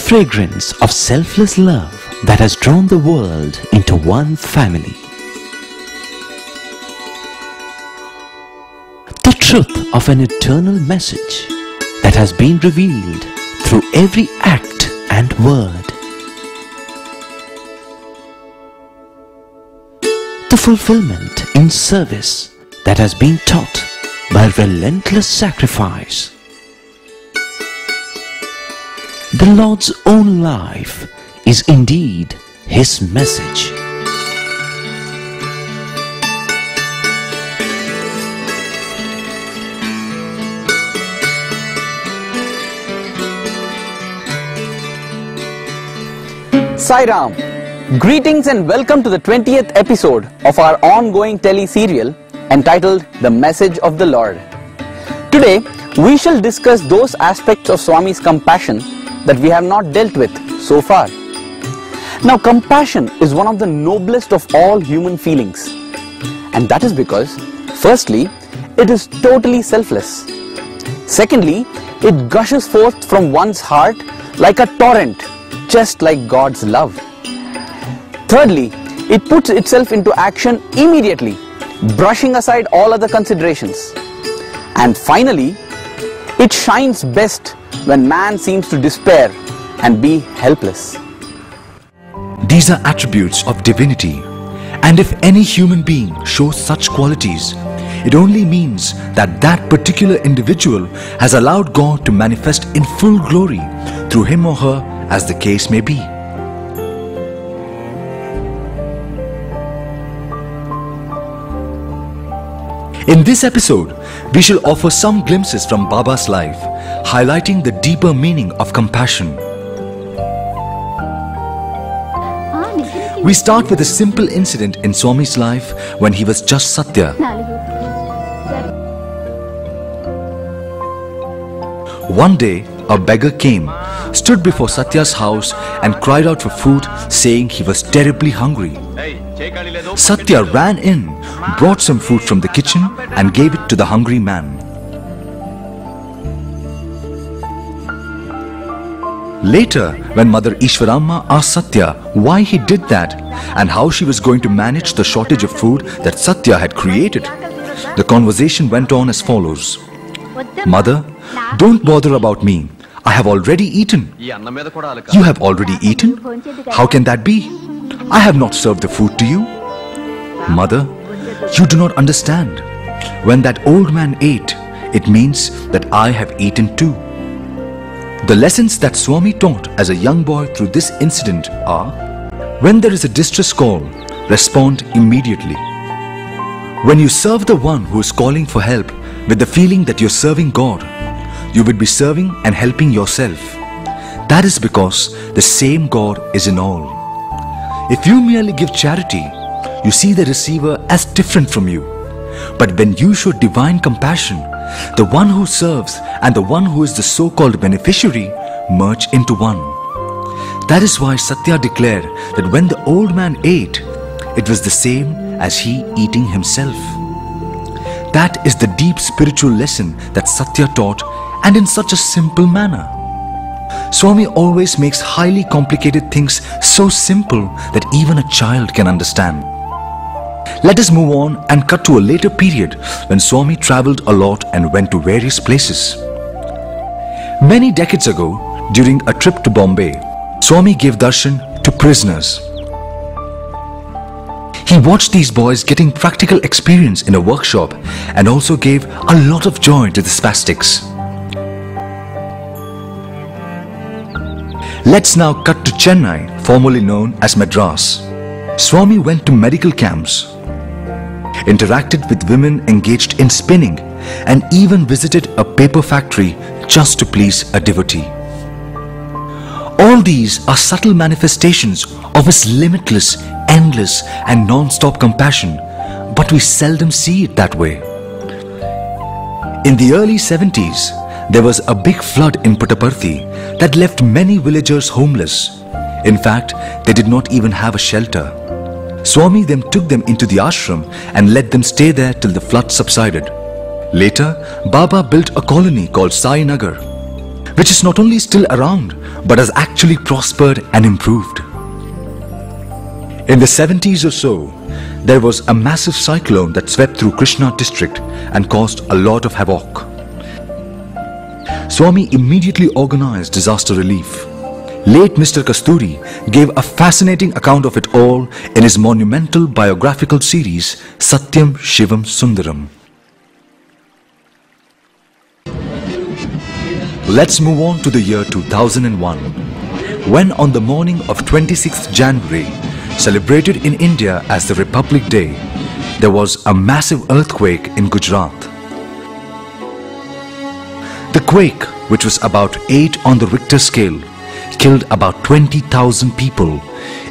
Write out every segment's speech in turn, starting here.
fragrance of selfless love that has drawn the world into one family. The truth of an eternal message that has been revealed through every act and word. The fulfillment in service that has been taught by relentless sacrifice. The Lord's own life is indeed His message. Sai Ram. Greetings and welcome to the 20th episode of our ongoing tele-serial entitled The Message of the Lord. Today, we shall discuss those aspects of Swami's compassion that we have not dealt with so far. Now, compassion is one of the noblest of all human feelings. And that is because, firstly, it is totally selfless. Secondly, it gushes forth from one's heart like a torrent, just like God's love. Thirdly, it puts itself into action immediately, brushing aside all other considerations. And finally, it shines best when man seems to despair and be helpless. These are attributes of divinity, and if any human being shows such qualities, it only means that that particular individual has allowed God to manifest in full glory through him or her, as the case may be. In this episode, we shall offer some glimpses from Baba's life, highlighting the deeper meaning of compassion. We start with a simple incident in Swami's life when he was just Sathya. One day, a beggar came, stood before Sathya's house and cried out for food, saying he was terribly hungry. Sathya ran in, brought some food from the kitchen and gave it to the hungry man. Later, when Mother Ishwaramma asked Sathya why he did that and how she was going to manage the shortage of food that Sathya had created, the conversation went on as follows. Mother, don't bother about me. I have already eaten. You have already eaten? How can that be? I have not served the food to you. Mother, you do not understand. When that old man ate, it means that I have eaten too. The lessons that Swami taught as a young boy through this incident are: when there is a distress call, respond immediately. When you serve the one who is calling for help with the feeling that you're serving God, you will be serving and helping yourself. That is because the same God is in all. If you merely give charity, you see the receiver as different from you. But when you show divine compassion, the one who serves and the one who is the so-called beneficiary merge into one. That is why Sathya declared that when the old man ate, it was the same as he eating himself. That is the deep spiritual lesson that Sathya taught, and in such a simple manner. Swami always makes highly complicated things so simple that even a child can understand. Let us move on and cut to a later period when Swami travelled a lot and went to various places. Many decades ago, during a trip to Bombay, Swami gave darshan to prisoners. He watched these boys getting practical experience in a workshop and also gave a lot of joy to the spastics. Let's now cut to Chennai, formerly known as Madras. Swami went to medical camps, interacted with women engaged in spinning, and even visited a paper factory just to please a devotee. All these are subtle manifestations of his limitless, endless and non-stop compassion, but we seldom see it that way. In the early 70s, there was a big flood in Puttaparthi that left many villagers homeless. In fact, they did not even have a shelter. Swami then took them into the ashram and let them stay there till the flood subsided. Later, Baba built a colony called Sai Nagar, which is not only still around, but has actually prospered and improved. In the 70s or so, there was a massive cyclone that swept through Krishna district and caused a lot of havoc. Swami immediately organized disaster relief. Late Mr. Kasturi gave a fascinating account of it all in his monumental biographical series Satyam Shivam Sundaram. Let's move on to the year 2001, when on the morning of 26th January, celebrated in India as the Republic Day, there was a massive earthquake in Gujarat. The quake, which was about 8 on the Richter scale, killed about 20,000 people,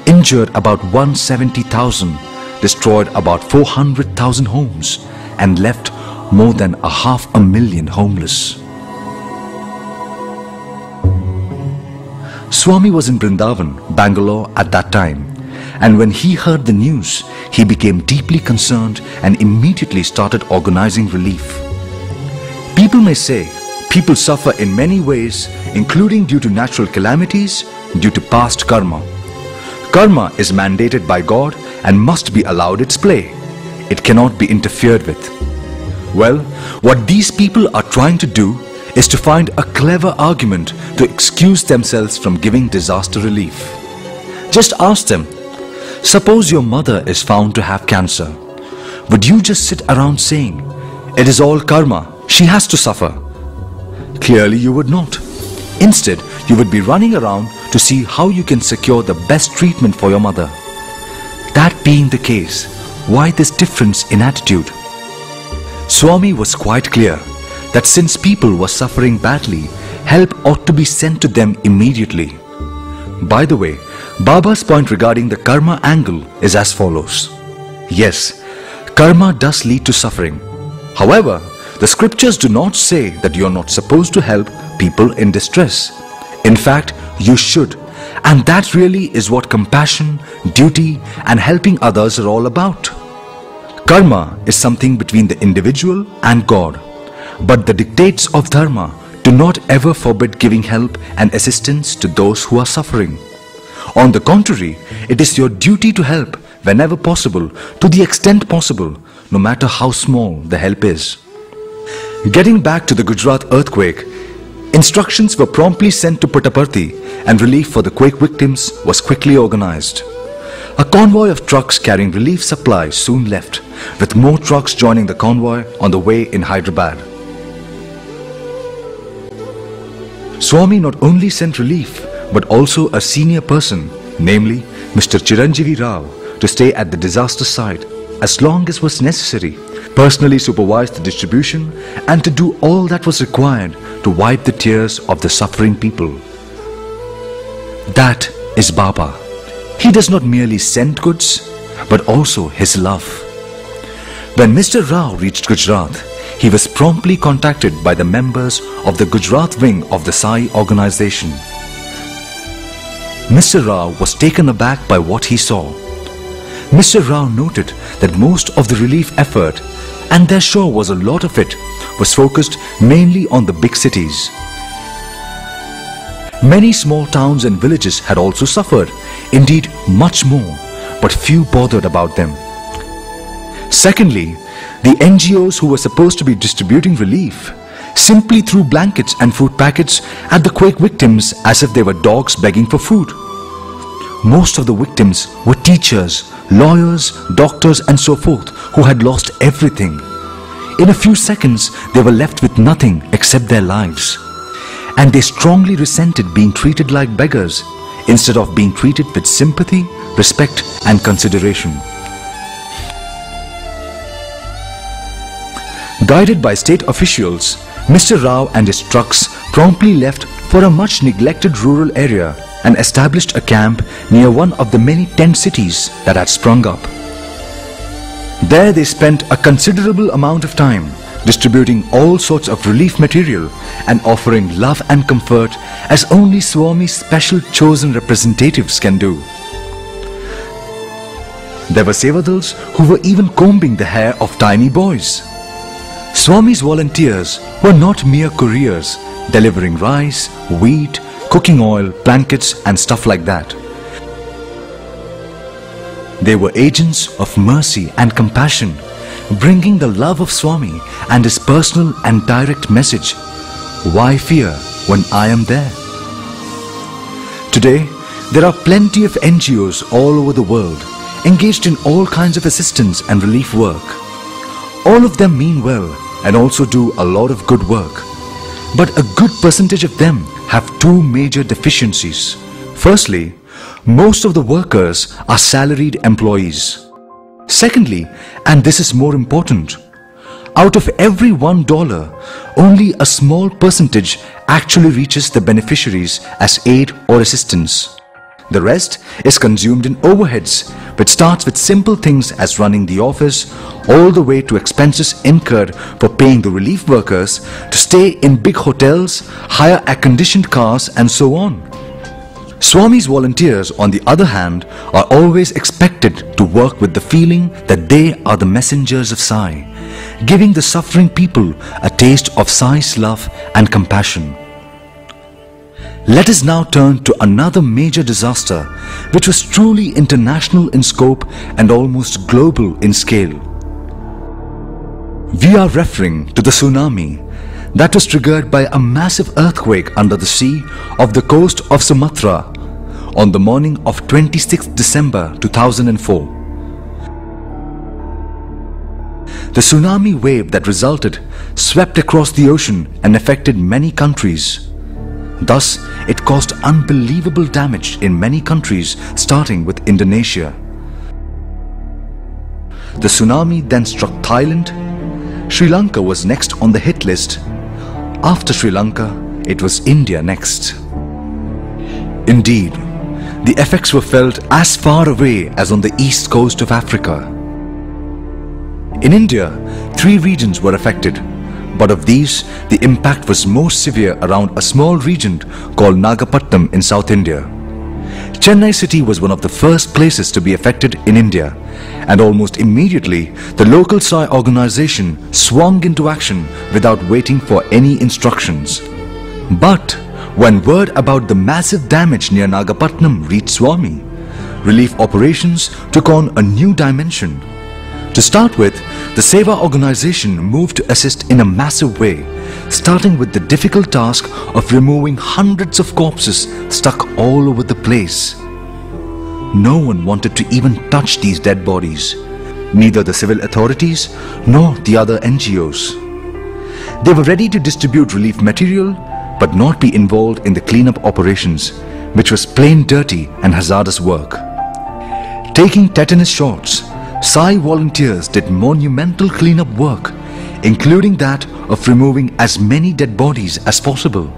injured about 170,000, destroyed about 400,000 homes, and left more than 500,000 homeless. Swami was in Vrindavan, Bangalore at that time, and when he heard the news, he became deeply concerned and immediately started organizing relief. People may say, people suffer in many ways, including due to natural calamities, due to past karma. Karma is mandated by God and must be allowed its play. It cannot be interfered with. Well, what these people are trying to do is to find a clever argument to excuse themselves from giving disaster relief. Just ask them, suppose your mother is found to have cancer. Would you just sit around saying, it is all karma, she has to suffer? Clearly you would not. Instead, you would be running around to see how you can secure the best treatment for your mother. That being the case, why this difference in attitude? Swami was quite clear that since people were suffering badly, help ought to be sent to them immediately. By the way, Baba's point regarding the karma angle is as follows. Yes, karma does lead to suffering. However, the scriptures do not say that you are not supposed to help people in distress. In fact, you should. And that really is what compassion, duty, and helping others are all about. Karma is something between the individual and God. But the dictates of dharma do not ever forbid giving help and assistance to those who are suffering. On the contrary, it is your duty to help whenever possible, to the extent possible, no matter how small the help is. Getting back to the Gujarat earthquake, instructions were promptly sent to Puttaparthi and relief for the quake victims was quickly organized. A convoy of trucks carrying relief supplies soon left, with more trucks joining the convoy on the way in Hyderabad. Swami not only sent relief, but also a senior person, namely Mr. Chiranjeevi Rao, to stay at the disaster site as long as was necessary, personally supervise the distribution, and to do all that was required to wipe the tears of the suffering people. That is Baba. He does not merely send goods, but also his love. When Mr. Rao reached Gujarat, he was promptly contacted by the members of the Gujarat wing of the Sai organization. Mr. Rao was taken aback by what he saw. Mr. Rao noted that most of the relief effort, and there sure was a lot of it, was focused mainly on the big cities. Many small towns and villages had also suffered, indeed much more, but few bothered about them. Secondly, the NGOs who were supposed to be distributing relief simply threw blankets and food packets at the quake victims as if they were dogs begging for food. Most of the victims were teachers, lawyers, doctors and so forth who had lost everything. In a few seconds, they were left with nothing except their lives. And they strongly resented being treated like beggars instead of being treated with sympathy, respect and consideration. Guided by state officials, Mr. Rao and his trucks promptly left for a much neglected rural area and established a camp near one of the many tent cities that had sprung up. There they spent a considerable amount of time distributing all sorts of relief material and offering love and comfort as only Swami's special chosen representatives can do. There were sevadals who were even combing the hair of tiny boys. Swami's volunteers were not mere couriers, delivering rice, wheat, cooking oil, blankets and stuff like that. They were agents of mercy and compassion, bringing the love of Swami and his personal and direct message, "Why fear when I am there?" Today, there are plenty of NGOs all over the world, engaged in all kinds of assistance and relief work. All of them mean well and also do a lot of good work. But a good percentage of them have two major deficiencies. Firstly, most of the workers are salaried employees. Secondly, and this is more important, out of every $1, only a small percentage actually reaches the beneficiaries as aid or assistance. The rest is consumed in overheads, which starts with simple things as running the office, all the way to expenses incurred for paying the relief workers to stay in big hotels, hire air-conditioned cars and so on. Swami's volunteers, on the other hand, are always expected to work with the feeling that they are the messengers of Sai, giving the suffering people a taste of Sai's love and compassion. Let us now turn to another major disaster which was truly international in scope and almost global in scale. We are referring to the tsunami that was triggered by a massive earthquake under the sea off the coast of Sumatra on the morning of 26th December 2004. The tsunami wave that resulted swept across the ocean and affected many countries. Thus, it caused unbelievable damage in many countries, starting with Indonesia. The tsunami then struck Thailand. Sri Lanka was next on the hit list. After Sri Lanka, it was India next. Indeed, the effects were felt as far away as on the east coast of Africa. In India, 3 regions were affected. But of these, the impact was most severe around a small region called Nagapattinam in South India. Chennai city was one of the first places to be affected in India, and almost immediately, the local Sai organization swung into action without waiting for any instructions. But when word about the massive damage near Nagapattinam reached Swami, relief operations took on a new dimension. To start with, the Seva organization moved to assist in a massive way, starting with the difficult task of removing hundreds of corpses stuck all over the place. No one wanted to even touch these dead bodies, neither the civil authorities nor the other NGOs. They were ready to distribute relief material, but not be involved in the cleanup operations, which was plain dirty and hazardous work. Taking tetanus shots, Sai volunteers did monumental cleanup work, including that of removing as many dead bodies as possible.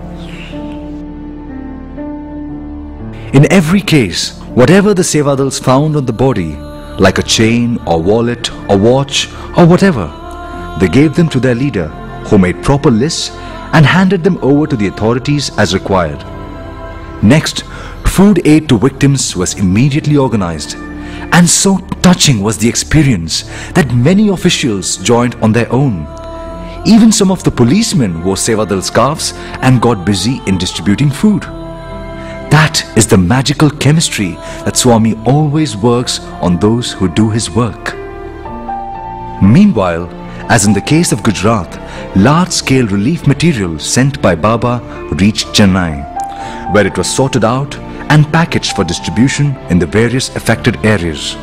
In every case, whatever the Sevadals found on the body, like a chain or wallet or watch or whatever, they gave them to their leader, who made proper lists and handed them over to the authorities as required. Next, food aid to victims was immediately organized. And so touching was the experience that many officials joined on their own. Even some of the policemen wore Sevadal scarves and got busy in distributing food. That is the magical chemistry that Swami always works on those who do his work. Meanwhile, as in the case of Gujarat, large-scale relief material sent by Baba reached Chennai, where it was sorted out and packaged for distribution in the various affected areas.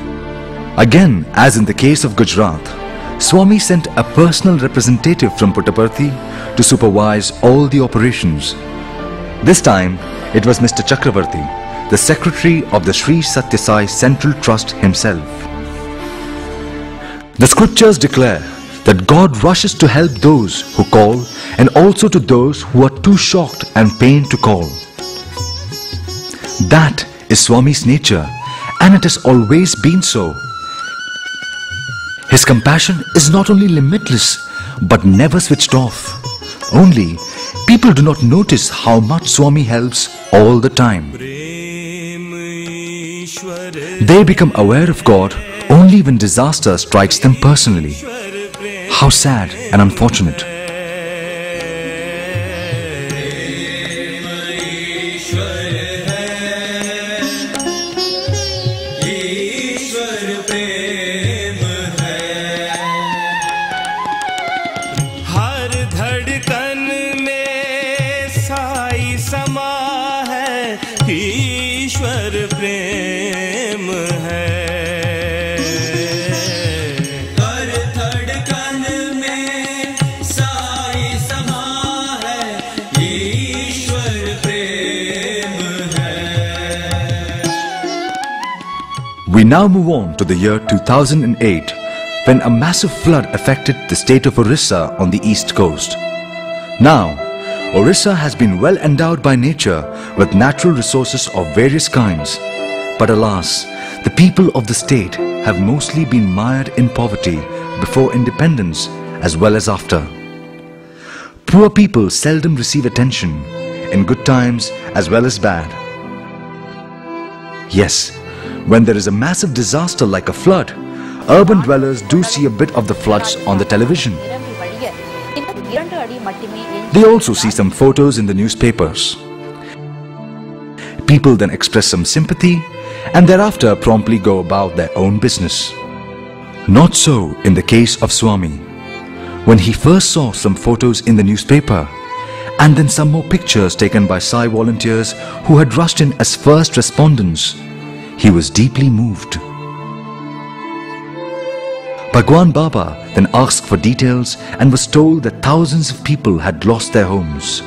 Again, as in the case of Gujarat, Swami sent a personal representative from Puttaparthi to supervise all the operations. This time, it was Mr. Chakravarti, the secretary of the Sri Sathya Sai Central Trust himself. The scriptures declare that God rushes to help those who call and also to those who are too shocked and pained to call. That is Swami's nature, and it has always been so. His compassion is not only limitless, but never switched off. Only, people do not notice how much Swami helps all the time. They become aware of God only when disaster strikes them personally. How sad and unfortunate. We now move on to the year 2008, when a massive flood affected the state of Orissa on the east coast. Now, Orissa has been well endowed by nature with natural resources of various kinds. But alas, the people of the state have mostly been mired in poverty before independence as well as after. Poor people seldom receive attention, in good times as well as bad. Yes, when there is a massive disaster like a flood, urban dwellers do see a bit of the floods on the television. They also see some photos in the newspapers. People then express some sympathy and thereafter promptly go about their own business. Not so in the case of Swami. When he first saw some photos in the newspaper and then some more pictures taken by Sai volunteers who had rushed in as first respondents, he was deeply moved. Bhagwan Baba then asked for details and was told that thousands of people had lost their homes.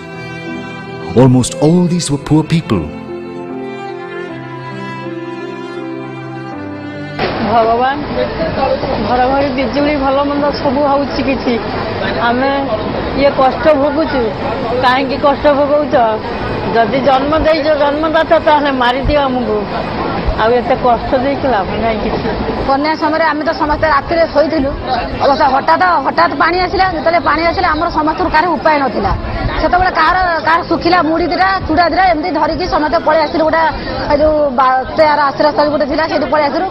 Almost all these were poor people. भगवान घर घर बिजुली भल मंद सब होची आम ये कष्ट भोगुचु कहीं कष्ट भोगौच जदि जन्म देच जन्मदाता ताले मारी दियो आमको आते कष्ट देख लाभ ना कि बन्या समय आम तो समस्त राति शोलु अवस्था हठात हठात पानी आसला जो पानी आसला आम समस्त कार उपाय नाला से कार सुखिला मुड़ी दिटा चूड़ा दिटा एमती धरिकी समस्त पलि आसलु गोटे जो तेयार आश्रय स्थल गोटे थी से पलि आसलु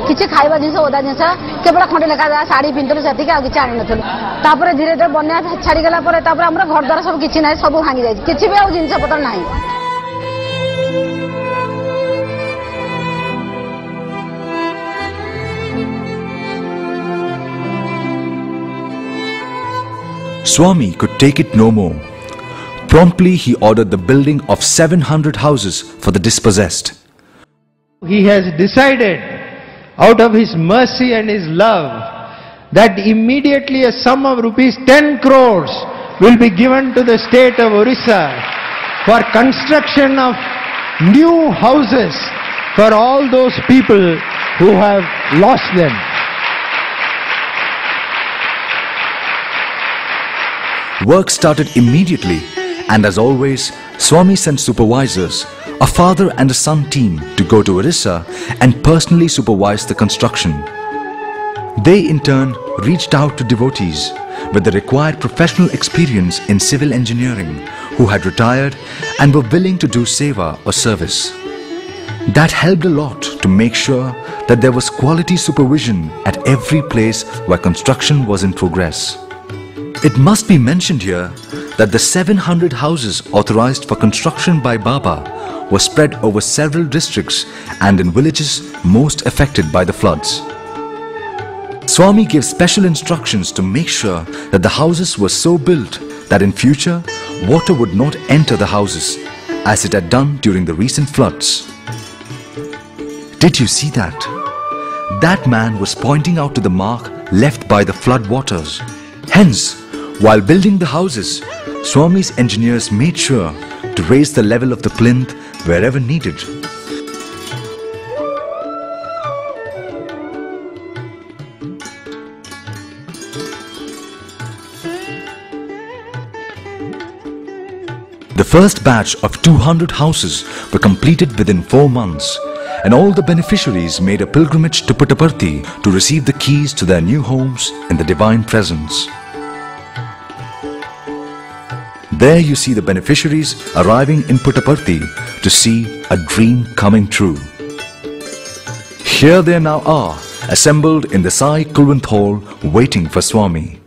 किसी खाइबा जिनस ओदा जिनस केवल खंडे लेखा शाढ़ी पिंधलु से किसी आनी नथुलु तापर धीरे धीरे बन्या छाड़ीगला आम घर द्वार सब किसी ना सब भांगी जाए किसी भी आउ जिनस पतर ना Swami could take it no more. Promptly he ordered the building of 700 houses for the dispossessed. He has decided out of his mercy and his love that immediately a sum of rupees 10 crores will be given to the state of Orissa for construction of new houses for all those people who have lost them. Work started immediately, and as always, Swami sent supervisors, a father and a son team, to go to Orissa and personally supervise the construction. They in turn reached out to devotees with the required professional experience in civil engineering who had retired and were willing to do seva or service. That helped a lot to make sure that there was quality supervision at every place where construction was in progress. It must be mentioned here that the 700 houses authorized for construction by Baba were spread over several districts and in villages most affected by the floods. Swami gave special instructions to make sure that the houses were so built that in future water would not enter the houses as it had done during the recent floods. Did you see that? That man was pointing out to the mark left by the flood waters. Hence, while building the houses, Swami's engineers made sure to raise the level of the plinth wherever needed. The first batch of 200 houses were completed within 4 months, and all the beneficiaries made a pilgrimage to Puttaparthi to receive the keys to their new homes in the divine presence. There you see the beneficiaries arriving in Puttaparthi to see a dream coming true. Here they now are, assembled in the Sai Kulwant Hall, waiting for Swami.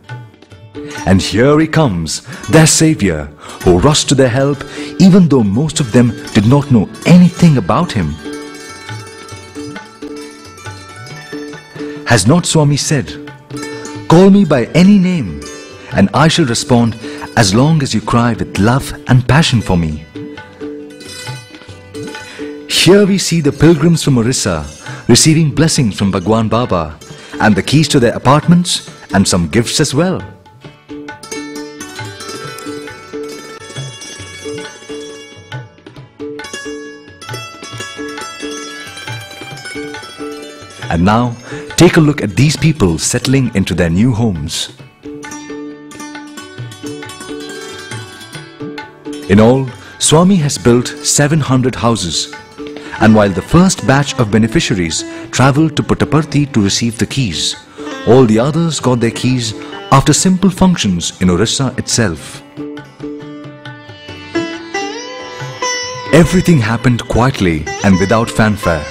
And here he comes, their savior, who rushed to their help even though most of them did not know anything about him. Has not Swami said, "Call me by any name, and I shall respond as long as you cry with love and passion for me"? Here we see the pilgrims from Orissa receiving blessings from Bhagwan Baba and the keys to their apartments and some gifts as well. And now, take a look at these people settling into their new homes. In all, Swami has built 700 houses. And while the first batch of beneficiaries travelled to Puttaparthi to receive the keys, all the others got their keys after simple functions in Orissa itself. Everything happened quietly and without fanfare.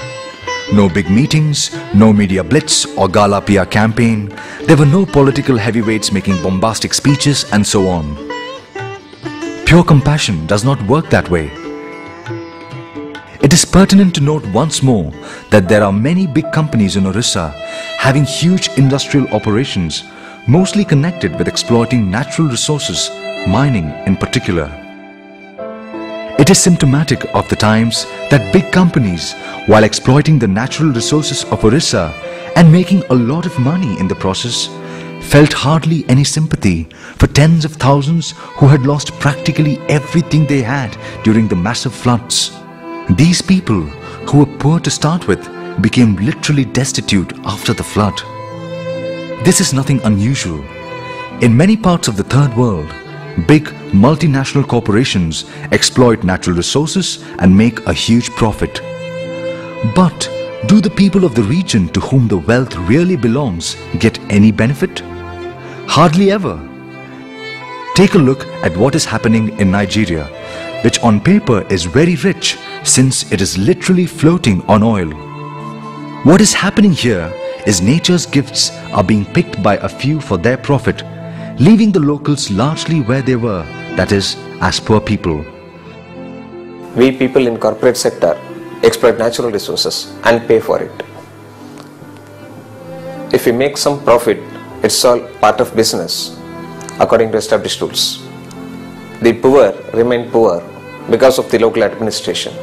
No big meetings, no media blitz or Gala PR campaign. There were no political heavyweights making bombastic speeches and so on. Pure compassion does not work that way. It is pertinent to note once more that there are many big companies in Orissa having huge industrial operations, mostly connected with exploiting natural resources, mining in particular. It is symptomatic of the times that big companies, while exploiting the natural resources of Orissa and making a lot of money in the process, felt hardly any sympathy for tens of thousands who had lost practically everything they had during the massive floods. These people, who were poor to start with, became literally destitute after the flood. This is nothing unusual. In many parts of the third world, big multinational corporations exploit natural resources and make a huge profit. But do the people of the region to whom the wealth really belongs get any benefit? Hardly ever. Take a look at what is happening in Nigeria, which on paper is very rich since it is literally floating on oil. What is happening here is nature's gifts are being picked by a few for their profit, leaving the locals largely where they were, that is, as poor people. We people in corporate sector exploit natural resources and pay for it. If we make some profit, it's all part of business, according to established rules. The poor remain poor because of the local administration.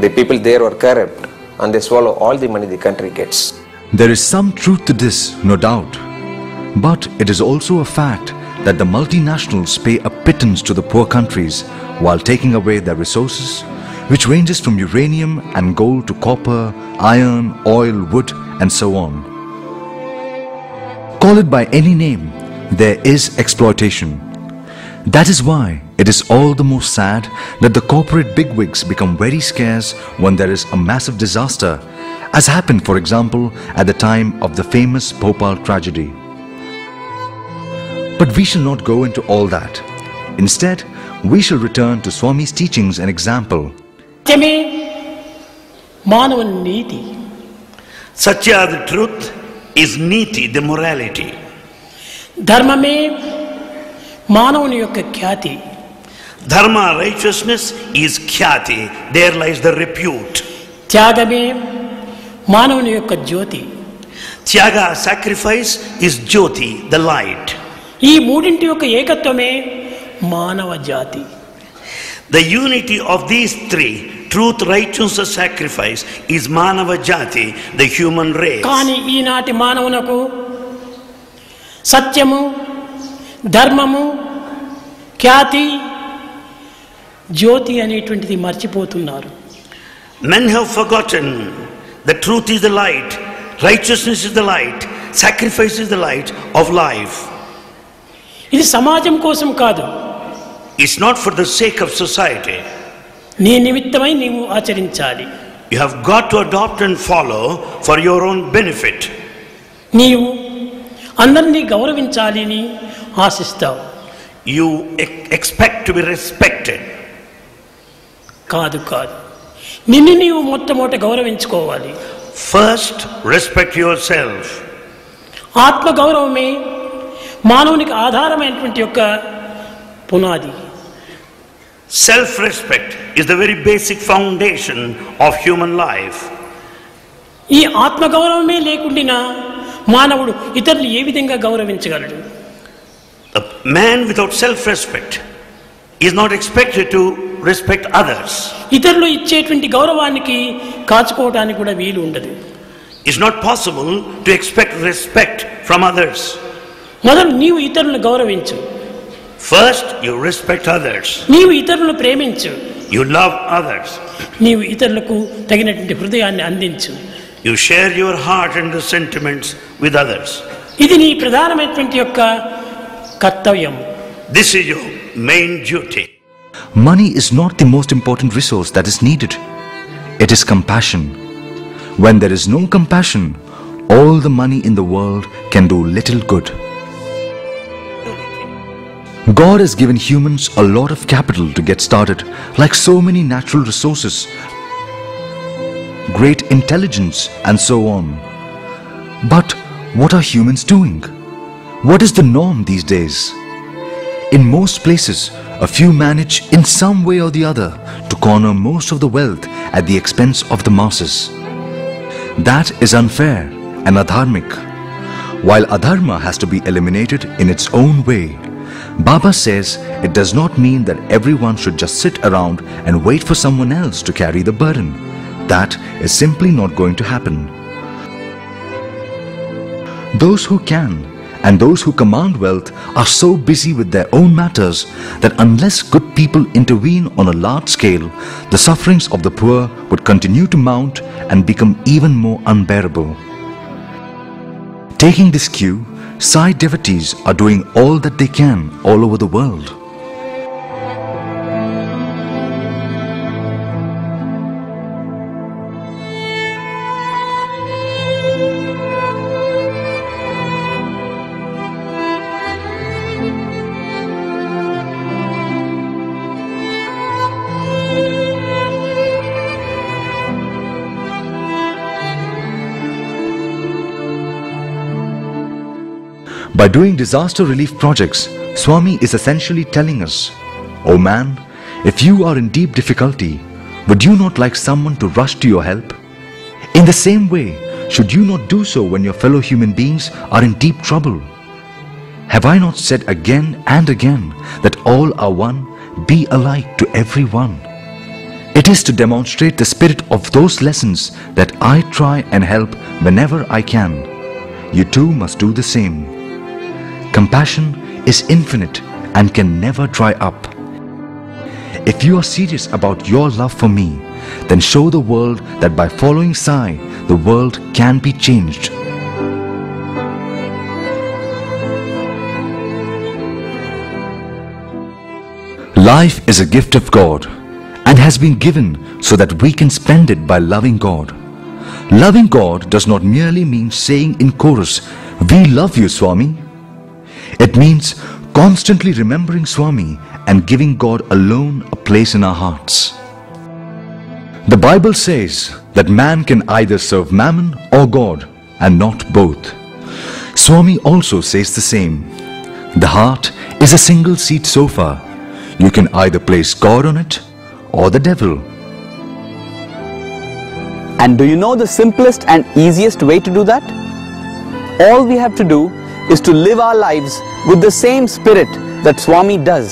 The people there are corrupt and they swallow all the money the country gets. There is some truth to this, no doubt. But it is also a fact that the multinationals pay a pittance to the poor countries while taking away their resources, which ranges from uranium and gold to copper, iron, oil, wood, and so on. Call it by any name, there is exploitation. That is why it is all the more sad that the corporate bigwigs become very scarce when there is a massive disaster, as happened, for example, at the time of the famous Bhopal tragedy. But we shall not go into all that. Instead, we shall return to Swami's teachings and example. Satya, the truth, is niti, the morality. Dharma Dharma, righteousness, is khyati, there lies the repute. Tyaga, sacrifice, is jyoti, the light. The unity of these three, truth, righteousness, sacrifice, is manava jati, the human race. Men have forgotten the truth is the light, righteousness is the light, sacrifice is the light of life. It's not for the sake of society. You have got to adopt and follow for your own benefit. You expect to be respected. First, respect yourself. మానవునికి ఆధారమైనటువంటి యొక్క పునాది. Self-respect is the very basic foundation of human life. ఈ ఆత్మగౌరవమే లేకుండా మానవుడు ఇతరులు ఏ విధంగా గౌరవించగలడు? A man without self-respect is not expected to respect others. ఇతరులు ఇచ్చేటువంటి గౌరవానికి కాచుకోవడానికి కూడా వీలు ఉండదు. It's not possible to expect respect from others. మొదలు నీవు ఇతరులను గౌరవించు. First, you respect others. నీవు ఇతరులను ప్రేమించు. You love others. నీవు ఇతరులకు తగినటువంటి హృదయాన్ని అందించు. You share your heart and the sentiments with others. ఇది నీ ప్రధానమైనటువంటి యొక్క కర్తవ్యం. This is your main duty. Money is not the most important resource that is needed. It is compassion. When there is no compassion, all the money in the world can do little good. God has given humans a lot of capital to get started, like so many natural resources, great intelligence and so on. But what are humans doing? What is the norm these days? In most places, a few manage in some way or the other to corner most of the wealth at the expense of the masses. That is unfair and adharmic. While adharma has to be eliminated in its own way, Baba says it does not mean that everyone should just sit around and wait for someone else to carry the burden. That is simply not going to happen. Those who can and those who command wealth are so busy with their own matters that unless good people intervene on a large scale, the sufferings of the poor would continue to mount and become even more unbearable. Taking this cue, Sai devotees are doing all that they can all over the world. By doing disaster relief projects, Swami is essentially telling us, "Oh man, if you are in deep difficulty, would you not like someone to rush to your help? In the same way, should you not do so when your fellow human beings are in deep trouble? Have I not said again and again that all are one, be alike to everyone?" It is to demonstrate the spirit of those lessons that I try and help whenever I can. You too must do the same. Compassion is infinite and can never dry up. If you are serious about your love for me, then show the world that by following Sai, the world can be changed. Life is a gift of God and has been given so that we can spend it by loving God. Loving God does not merely mean saying in chorus, "We love you, Swami." It means constantly remembering Swami and giving God alone a place in our hearts. The Bible says that man can either serve Mammon or God and not both. Swami also says the same. The heart is a single seat sofa. You can either place God on it or the devil. And do you know the simplest and easiest way to do that? All we have to do is to live our lives with the same spirit that Swami does.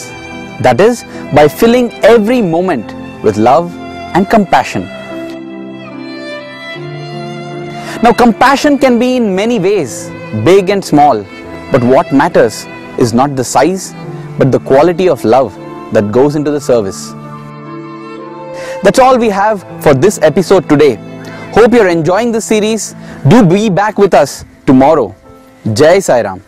That is, by filling every moment with love and compassion. Now, compassion can be in many ways, big and small, but what matters is not the size, but the quality of love that goes into the service. That's all we have for this episode today. Hope you're enjoying this series. Do be back with us tomorrow. Jai Sai Ram.